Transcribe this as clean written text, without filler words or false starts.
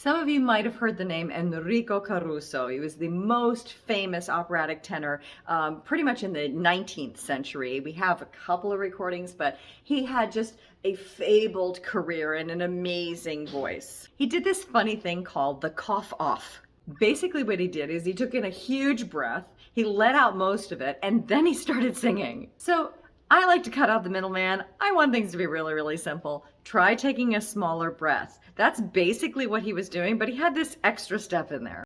Some of you might have heard the name Enrico Caruso. He was the most famous operatic tenor pretty much in the 19th century. We have a couple of recordings, but he had just a fabled career and an amazing voice. He did this funny thing called the cough off. Basically what he did is he took in a huge breath, he let out most of it, and then he started singing. So I like to cut out the middleman. I want things to be really, really simple. Try taking a smaller breath. That's basically what he was doing, but he had this extra step in there.